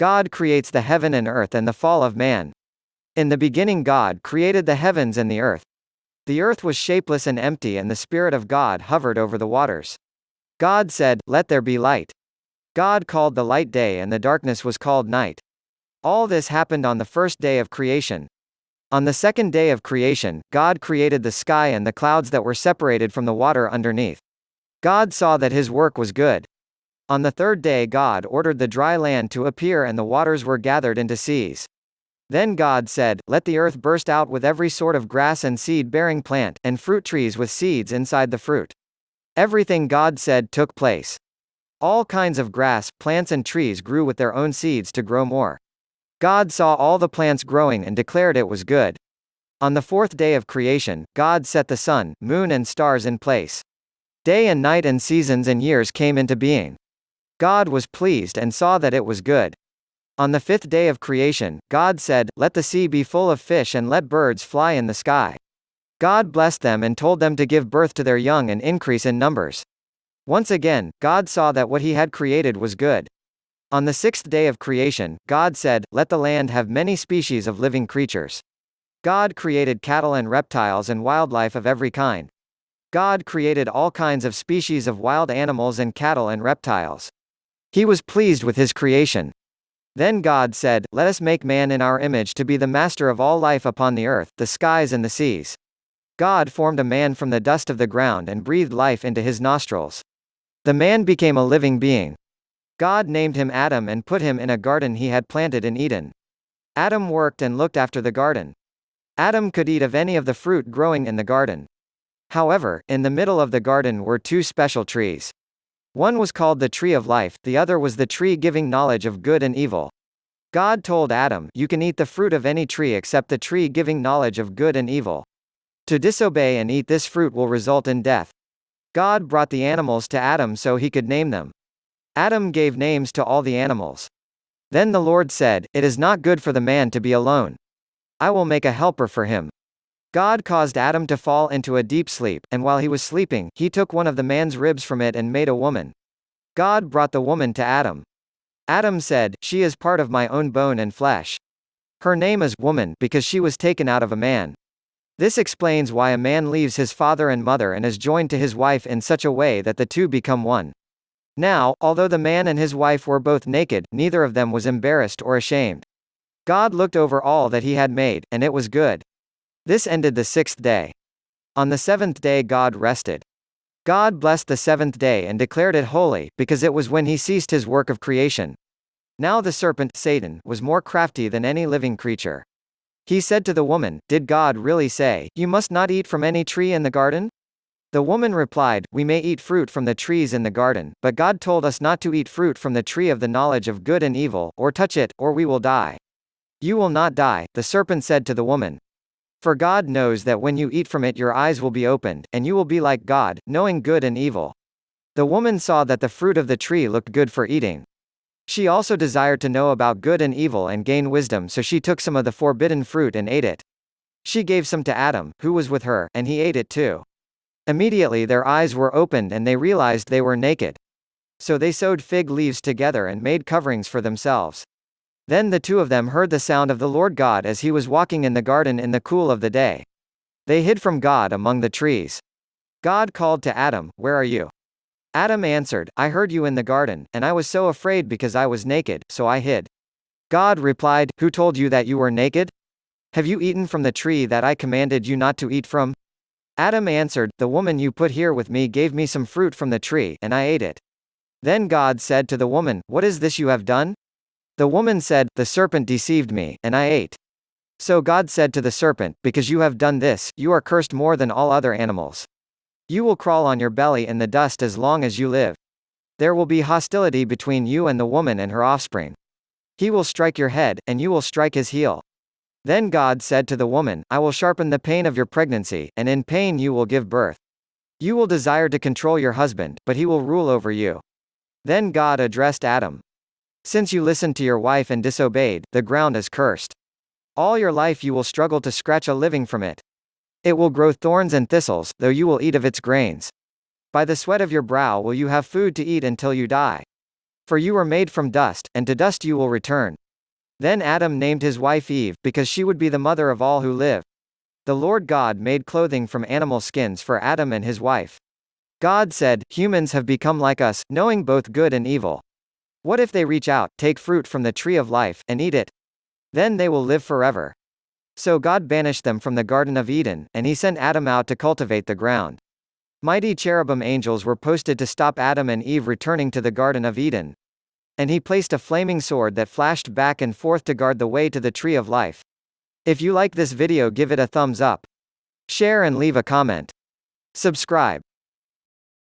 God creates the heaven and earth and the fall of man. In the beginning God created the heavens and the earth. The earth was shapeless and empty and the Spirit of God hovered over the waters. God said, "Let there be light." God called the light day and the darkness was called night. All this happened on the first day of creation. On the second day of creation, God created the sky and the clouds that were separated from the water underneath. God saw that his work was good. On the third day God ordered the dry land to appear and the waters were gathered into seas. Then God said, "Let the earth burst out with every sort of grass and seed-bearing plant, and fruit trees with seeds inside the fruit." Everything God said took place. All kinds of grass, plants and trees grew with their own seeds to grow more. God saw all the plants growing and declared it was good. On the fourth day of creation, God set the sun, moon and stars in place. Day and night and seasons and years came into being. God was pleased and saw that it was good. On the fifth day of creation, God said, "Let the sea be full of fish and let birds fly in the sky." God blessed them and told them to give birth to their young and increase in numbers. Once again, God saw that what he had created was good. On the sixth day of creation, God said, "Let the land have many species of living creatures." God created cattle and reptiles and wildlife of every kind. God created all kinds of species of wild animals and cattle and reptiles. He was pleased with his creation. Then God said, "Let us make man in our image to be the master of all life upon the earth, the skies and the seas." God formed a man from the dust of the ground and breathed life into his nostrils. The man became a living being. God named him Adam and put him in a garden he had planted in Eden. Adam worked and looked after the garden. Adam could eat of any of the fruit growing in the garden. However, in the middle of the garden were two special trees. One was called the tree of life, the other was the tree giving knowledge of good and evil. God told Adam, "You can eat the fruit of any tree except the tree giving knowledge of good and evil. To disobey and eat this fruit will result in death." God brought the animals to Adam so he could name them. Adam gave names to all the animals. Then the Lord said, "It is not good for the man to be alone. I will make a helper for him." God caused Adam to fall into a deep sleep, and while he was sleeping, he took one of the man's ribs from it and made a woman. God brought the woman to Adam. Adam said, "She is part of my own bone and flesh. Her name is woman because she was taken out of a man." This explains why a man leaves his father and mother and is joined to his wife in such a way that the two become one. Now, although the man and his wife were both naked, neither of them was embarrassed or ashamed. God looked over all that he had made, and it was good. This ended the sixth day. On the seventh day God rested. God blessed the seventh day and declared it holy, because it was when he ceased his work of creation. Now the serpent, Satan, was more crafty than any living creature. He said to the woman, "Did God really say, 'You must not eat from any tree in the garden'?" The woman replied, "We may eat fruit from the trees in the garden, but God told us not to eat fruit from the tree of the knowledge of good and evil, or touch it, or we will die." "You will not die," the serpent said to the woman. "For God knows that when you eat from it your eyes will be opened, and you will be like God, knowing good and evil." The woman saw that the fruit of the tree looked good for eating. She also desired to know about good and evil and gain wisdom, so she took some of the forbidden fruit and ate it. She gave some to Adam, who was with her, and he ate it too. Immediately their eyes were opened and they realized they were naked. So they sewed fig leaves together and made coverings for themselves. Then the two of them heard the sound of the Lord God as he was walking in the garden in the cool of the day. They hid from God among the trees. God called to Adam, "Where are you?" Adam answered, "I heard you in the garden, and I was so afraid because I was naked, so I hid." God replied, "Who told you that you were naked? Have you eaten from the tree that I commanded you not to eat from?" Adam answered, "The woman you put here with me gave me some fruit from the tree, and I ate it." Then God said to the woman, "What is this you have done?" The woman said, "The serpent deceived me, and I ate." So God said to the serpent, "Because you have done this, you are cursed more than all other animals. You will crawl on your belly in the dust as long as you live. There will be hostility between you and the woman and her offspring. He will strike your head, and you will strike his heel." Then God said to the woman, "I will sharpen the pain of your pregnancy, and in pain you will give birth. You will desire to control your husband, but he will rule over you." Then God addressed Adam. "Since you listened to your wife and disobeyed, the ground is cursed. All your life you will struggle to scratch a living from it. It will grow thorns and thistles, though you will eat of its grains. By the sweat of your brow will you have food to eat until you die. For you were made from dust, and to dust you will return. Then Adam named his wife Eve, because she would be the mother of all who live. The Lord God made clothing from animal skins for Adam and his wife. God said, "Humans have become like us, knowing both good and evil. What if they reach out, take fruit from the tree of life, and eat it? Then they will live forever." So God banished them from the Garden of Eden, and he sent Adam out to cultivate the ground. Mighty cherubim angels were posted to stop Adam and Eve returning to the Garden of Eden. And he placed a flaming sword that flashed back and forth to guard the way to the tree of life. If you like this video, give it a thumbs up. Share and leave a comment. Subscribe.